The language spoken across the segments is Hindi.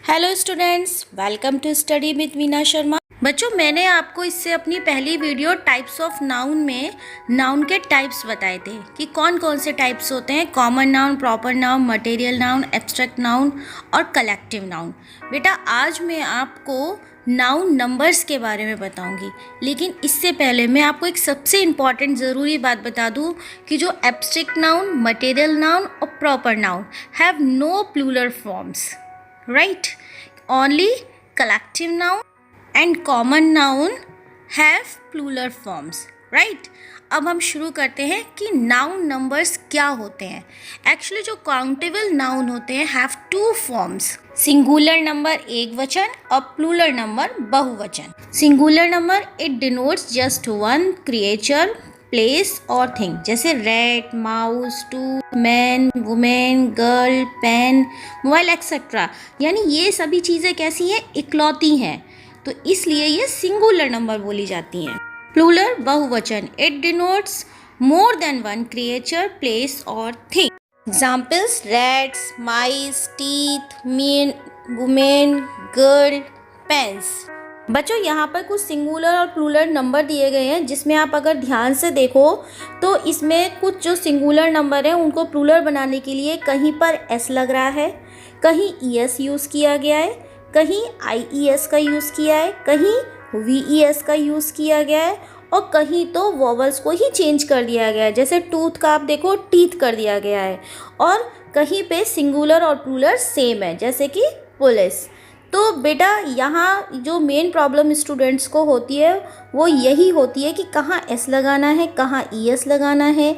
Hello students, welcome to study with Meena Sharma. बच्चों, मैंने आपको इससे अपनी पहली वीडियो टाइप्स ऑफ नाउन में नाउन के टाइप्स बताए थे कि कौन कौन से टाइप्स होते हैं। Common noun, proper noun, material noun, abstract noun और कलेक्टिव नाउन। बेटा, आज मैं आपको नाउन नंबर्स के बारे में बताऊंगी, लेकिन इससे पहले मैं आपको एक सबसे इम्पॉर्टेंट ज़रूरी बात बता दूं कि जो एब्स्ट्रैक्ट नाउन, मटेरियल नाउन और proper noun have no plural forms, right? Only collective noun and common noun have plural forms, right? अब हम शुरू करते हैं कि नाउन नंबर्स क्या होते हैं। एक्चुअली जो काउंटेबल नाउन होते हैं have two forms, singular number एक वचन और प्लूरल नंबर बहुवचन। Singular number it denotes just one creature, place और थिंग, जैसे rat, mouse, tooth, man, women, girl, pen, mobile etcetera. यानी ये सभी चीज़ें कैसी हैं? इकलौती हैं, तो इसलिए ये सिंगुलर नंबर बोली जाती हैं। प्लूरल बहुवचन, it denotes more than one creature, place और thing. Examples: rats, mice, teeth, man, women, girl, pens. बच्चों, यहाँ पर कुछ सिंगुलर और प्लूरल नंबर दिए गए हैं, जिसमें आप अगर ध्यान से देखो तो इसमें कुछ जो सिंगुलर नंबर हैं उनको प्लूरल बनाने के लिए कहीं पर एस लग रहा है, कहीं ईएस यूज़ किया गया है, कहीं आईईएस का यूज़ किया है, कहीं वीईएस का यूज़ किया गया है और कहीं तो वॉवल्स को ही चेंज कर दिया गया है। जैसे टूथ का आप देखो टीथ कर दिया गया है, और कहीं पे सिंगुलर और प्लूरल सेम है, जैसे कि पुलिस। तो बेटा, यहाँ जो मेन प्रॉब्लम स्टूडेंट्स को होती है वो यही होती है कि कहाँ एस लगाना है, कहाँ ईएस लगाना है,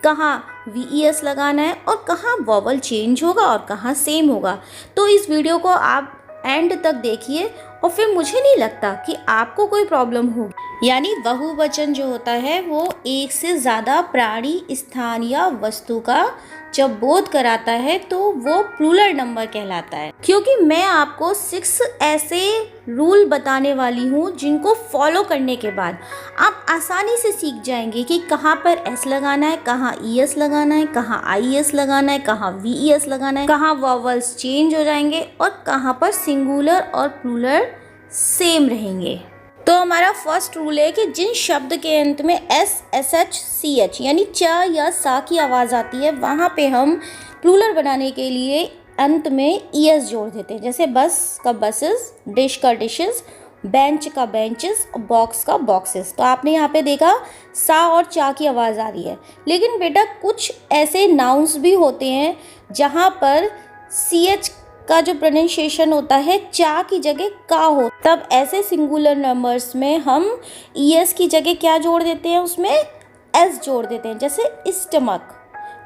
कहाँ वीईएस लगाना है और कहाँ वॉवल चेंज होगा और कहाँ सेम होगा। तो इस वीडियो को आप एंड तक देखिए और फिर मुझे नहीं लगता कि आपको कोई प्रॉब्लम होगी। यानी बहुवचन जो होता है वो एक से ज़्यादा प्राणी, स्थान या वस्तु का जब बोध कराता है तो वो प्लूरल नंबर कहलाता है। क्योंकि मैं आपको 6 ऐसे रूल बताने वाली हूँ जिनको फॉलो करने के बाद आप आसानी से सीख जाएंगे कि कहाँ पर एस लगाना है, कहाँ ईएस लगाना है, कहाँ आईएस लगाना है, कहाँ वीईएस लगाना है, कहाँ वॉवल्स चेंज हो जाएंगे और कहाँ पर सिंगुलर और प्लूरल सेम रहेंगे। तो हमारा फर्स्ट रूल है कि जिन शब्द के अंत में S, S H, C H यानी च या सा की आवाज़ आती है वहाँ पे हम प्लूरल बनाने के लिए अंत में ईएस जोड़ देते हैं। जैसे बस का बसेस, डिश का डिशेस, बेंच का बेंचेस और बॉक्स का बॉक्सेस। तो आपने यहाँ पे देखा सा और चा की आवाज़ आ रही है, लेकिन बेटा कुछ ऐसे नाउन्स भी होते हैं जहाँ पर सी एच का जो प्रोनाउंसिएशन होता है चा की जगह का हो, तब ऐसे सिंगुलर नंबर्स में हम ईएस की जगह क्या जोड़ देते हैं? उसमें एस जोड़ देते हैं। जैसे स्टमक,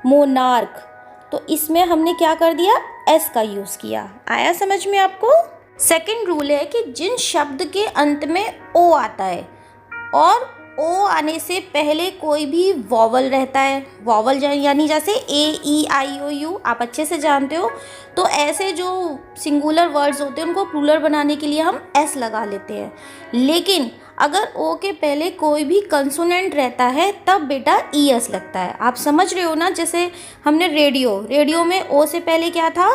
मोनार्क, तो इसमें हमने क्या कर दिया? एस का यूज़ किया। आया समझ में आपको? सेकंड रूल है कि जिन शब्द के अंत में ओ आता है और ओ आने से पहले कोई भी वॉवल रहता है, वॉवल यानी जैसे ए, ई, आई, ओ, यू आप अच्छे से जानते हो, तो ऐसे जो सिंगुलर वर्ड्स होते हैं उनको प्लूरल बनाने के लिए हम एस लगा लेते हैं। लेकिन अगर ओ के पहले कोई भी कंसोनेंट रहता है तब बेटा ईएस लगता है। आप समझ रहे हो ना? जैसे हमने रेडियो में ओ से पहले क्या था?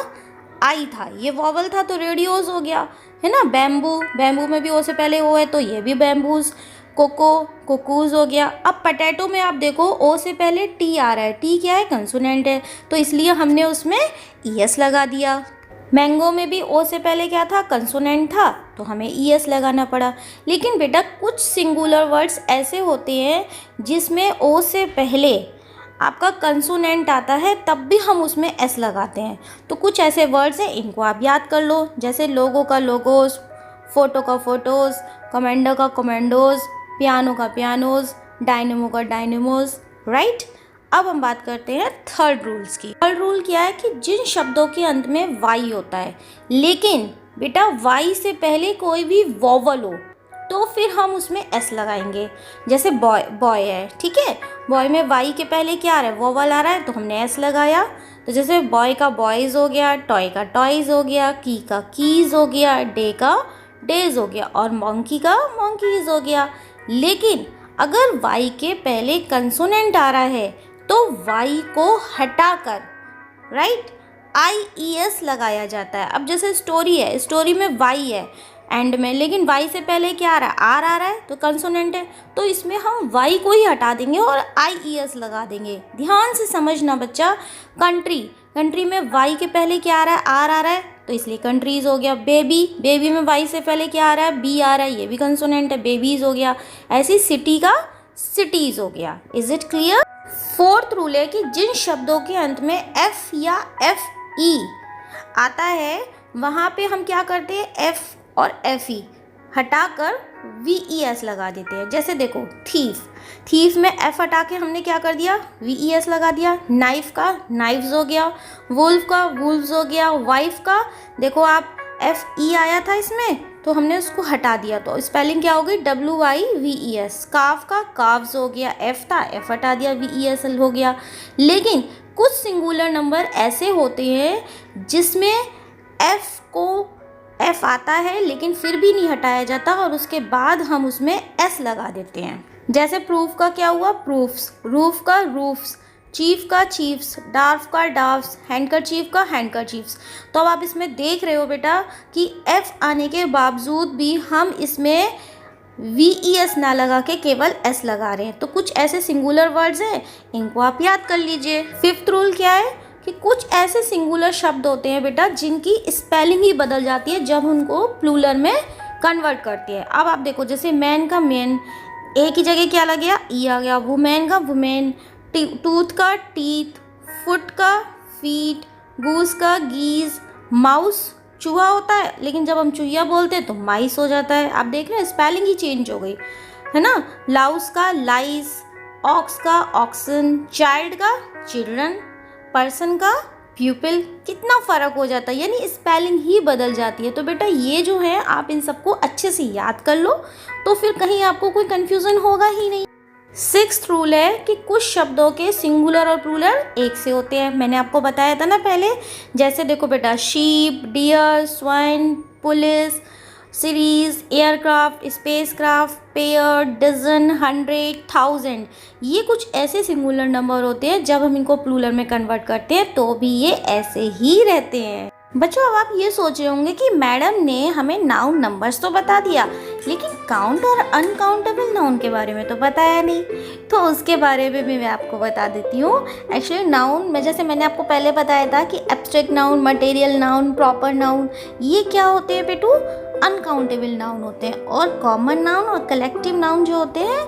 आई था, ये वॉवल था तो रेडियोज हो गया, है ना। बैम्बू में भी ओ से पहले ओ है तो ये भी बैम्बूज। कोकूज हो गया। अब पोटैटो में आप देखो ओ से पहले टी आ रहा है, टी क्या है? कंसोनेंट है, तो इसलिए हमने उसमें ईएस लगा दिया। मैंगो में भी ओ से पहले क्या था? कंसोनेंट था, तो हमें ईएस लगाना पड़ा। लेकिन बेटा कुछ सिंगुलर वर्ड्स ऐसे होते हैं जिसमें ओ से पहले आपका कंसोनेंट आता है तब भी हम उसमें एस लगाते हैं। तो कुछ ऐसे वर्ड्स हैं, इनको आप याद कर लो। जैसे लोगो का लोगोस, फोटो का फोटोज़, कमांडो का कमांडोज़, पियानो का पियानोज़, डायनेमो का डायनेमोज़, राइट। अब हम बात करते हैं थर्ड रूल्स की। थर्ड रूल क्या है कि जिन शब्दों के अंत में वाई होता है, लेकिन बेटा वाई से पहले कोई भी वॉवल हो तो फिर हम उसमें एस लगाएंगे। जैसे बॉय है, ठीक है, बॉय में वाई के पहले क्या आ रहा है? वॉवल आ रहा है, तो हमने एस लगाया। तो जैसे बॉय का बॉयज़ हो गया, टॉय का टॉयज़ हो गया, की का कीज़ हो गया, डे का डेज हो गया और मंकी का मंकीज़ हो गया। लेकिन अगर वाई के पहले कंसोनेंट आ रहा है तो वाई को हटाकर, राइट, IES लगाया जाता है। अब जैसे स्टोरी है, स्टोरी में वाई है एंड में, लेकिन वाई से पहले क्या आ रहा है, आर आ रहा है, तो कंसोनेंट है, तो इसमें हम वाई को ही हटा देंगे और IES लगा देंगे। ध्यान से समझना बच्चा। कंट्री, कंट्री में वाई के पहले क्या आ रहा है, आर आ रहा है, तो इसलिए कंट्रीज हो गया। बेबी, बेबी में वाई से पहले क्या आ रहा है, बी आ रहा है, ये भी कंसोनेंट है, बेबीज हो गया। ऐसी सिटी का सिटीज हो गया। Is it clear? Fourth rule है कि जिन शब्दों के अंत में एफ या FE आता है वहाँ पे हम क्या करते हैं, एफ और FE हटाकर VES लगा देते हैं। जैसे देखो थीफ, थीफ में एफ हटा के हमने क्या कर दिया, VES लगा दिया। नाइफ का नाइफ्स हो गया, वुल्फ का वुल्व्स हो गया। वाइफ का देखो आप FE आया था इसमें, तो हमने उसको हटा दिया, तो स्पेलिंग क्या हो गई, WIVES। काफ का काव्स हो गया, एफ था एफ हटा दिया, VES हो गया। लेकिन कुछ सिंगुलर नंबर ऐसे होते हैं जिसमें एफ आता है लेकिन फिर भी नहीं हटाया जाता और उसके बाद हम उसमें S लगा देते हैं। जैसे प्रूफ का क्या हुआ, प्रूफ्स। रूफ का रूफ्स, चीफ का चीफ्स, डार्फ का डार्फ्स, हैंडकरचीफ का हैंडकरचीफ्स। तो अब आप इसमें देख रहे हो बेटा कि एफ आने के बावजूद भी हम इसमें VES ना लगा के केवल S लगा रहे हैं। तो कुछ ऐसे सिंगुलर वर्ड्स हैं, इनको आप याद कर लीजिए। फिफ्थ रूल क्या है कि कुछ ऐसे सिंगुलर शब्द होते हैं बेटा जिनकी स्पेलिंग ही बदल जाती है जब उनको प्लूरल में कन्वर्ट करते हैं। अब आप देखो जैसे मैन का मैन, ए की जगह क्या लग गया, ई आ गया। वुमेन का वुमेन, टूथ का टीथ, फुट का फीट, गूस का गीज। माउस चूहा होता है लेकिन जब हम चूहिया बोलते हैं तो माइस हो जाता है। आप देख रहे हैं स्पेलिंग ही चेंज हो गई है ना। लाउस का लाइस, ऑक्स का ऑक्सन, चाइल्ड का चिल्ड्रन, पर्सन का प्यूपिल। कितना फ़र्क हो जाता है, यानी स्पेलिंग ही बदल जाती है। तो बेटा ये जो है आप इन सबको अच्छे से याद कर लो, तो फिर कहीं आपको कोई कन्फ्यूज़न होगा ही नहीं। सिक्स्थ रूल है कि कुछ शब्दों के सिंगुलर और प्लूरल एक से होते हैं। मैंने आपको बताया था ना पहले। जैसे देखो बेटा sheep, deer, swine, police, series, aircraft, spacecraft, pair, dozen, 100, 1000। ये कुछ ऐसे सिंगुलर नंबर होते हैं जब हम इनको प्लूरल में कन्वर्ट करते हैं तो भी ये ऐसे ही रहते हैं। बच्चों अब आप ये सोच रहे होंगे कि मैडम ने हमें नाउन नंबर्स तो बता दिया लेकिन काउंट और अनकाउंटेबल नाउन के बारे में तो बताया नहीं। तो उसके बारे में भी मैं आपको बता देती हूँ। एक्चुअली नाउन में जैसे मैंने आपको पहले बताया था कि abstract noun, material noun, proper noun, ये क्या होते हैं बेटू, अनकाउंटेबल नाउन होते हैं। और कॉमन नाउन और कलेक्टिव नाउन जो होते हैं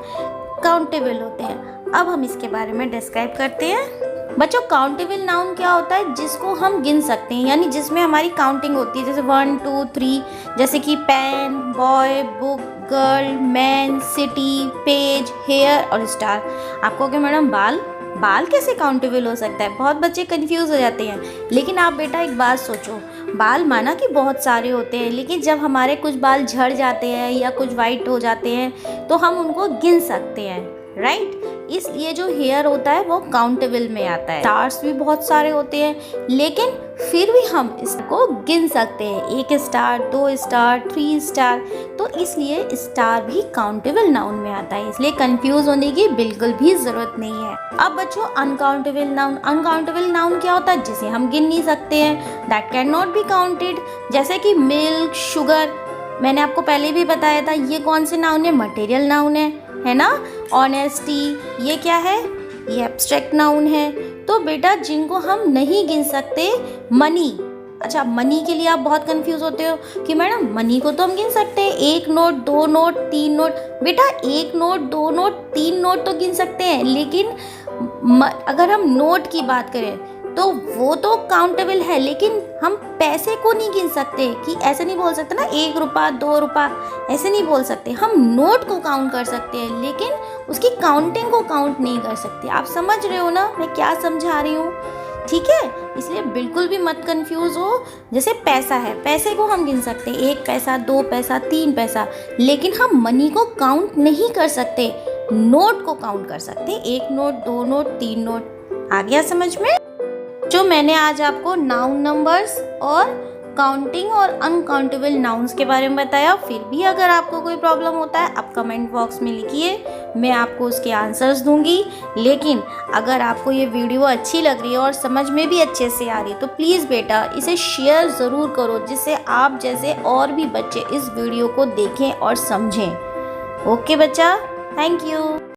काउंटेबल होते हैं। अब हम इसके बारे में डिस्क्राइब करते हैं। बच्चों काउंटेबल नाउन क्या होता है, जिसको हम गिन सकते हैं, यानी जिसमें हमारी काउंटिंग होती है। जैसे 1 2 3, जैसे कि pen, boy, book, girl, man, city, page, hair और स्टार। आपको क्या मैडम बाल, बाल कैसे काउंटेबल हो सकता है, बहुत बच्चे कंफ्यूज हो जाते हैं। लेकिन आप बेटा एक बात सोचो, बाल माना कि बहुत सारे होते हैं लेकिन जब हमारे कुछ बाल झड़ जाते हैं या कुछ वाइट हो जाते हैं तो हम उनको गिन सकते हैं, राइट। इसलिए जो हेयर होता है वो काउंटेबल में आता है। स्टार्स भी बहुत सारे होते हैं लेकिन फिर भी हम इसको गिन सकते हैं, 1 स्टार, 2 स्टार, 3 स्टार। तो इसलिए स्टार भी काउंटेबल नाउन में आता है, इसलिए कंफ्यूज होने की बिल्कुल भी जरूरत नहीं है। अब बच्चों अनकाउंटेबल नाउन, अनकाउंटेबल नाउन क्या होता है, जिसे हम गिन नहीं सकते हैं, that can not be counted. जैसे कि मिल्क, शुगर, मैंने आपको पहले भी बताया था ये कौन से नाउन है, मटेरियल नाउन है ना। ऑनेस्टी, ये क्या है, ये एब्स्ट्रैक्ट नाउन है। तो बेटा जिनको हम नहीं गिन सकते, मनी। अच्छा मनी के लिए आप बहुत कंफ्यूज होते हो कि मैडम मनी को तो हम गिन सकते हैं, 1 नोट, 2 नोट, 3 नोट। बेटा 1 नोट, 2 नोट, 3 नोट तो गिन सकते हैं, लेकिन अगर हम नोट की बात करें तो वो तो काउंटेबल है, लेकिन हम पैसे को नहीं गिन सकते। कि ऐसे नहीं बोल सकते ना 1 रुपया, 2 रुपया, ऐसे नहीं बोल सकते। हम नोट को काउंट कर सकते हैं लेकिन उसकी काउंटिंग को काउंट नहीं कर सकते। आप समझ रहे हो ना मैं क्या समझा रही हूँ, ठीक है। इसलिए बिल्कुल भी मत कंफ्यूज हो। जैसे पैसा है, पैसे को हम गिन सकते हैं, 1 पैसा, 2 पैसा, 3 पैसा, लेकिन हम मनी को काउंट नहीं कर सकते, नोट को काउंट कर सकते, 1 नोट, 2 नोट, 3 नोट। आ गया समझ में। जो मैंने आज आपको नाउन नंबर्स और काउंटिंग और अनकाउंटेबल नाउन्स के बारे में बताया। फिर भी अगर आपको कोई प्रॉब्लम होता है आप कमेंट बॉक्स में लिखिए, मैं आपको उसके आंसर्स दूंगी। लेकिन अगर आपको ये वीडियो अच्छी लग रही है और समझ में भी अच्छे से आ रही है तो प्लीज़ बेटा इसे शेयर ज़रूर करो, जिससे आप जैसे और भी बच्चे इस वीडियो को देखें और समझें। ओके बच्चा, थैंक यू।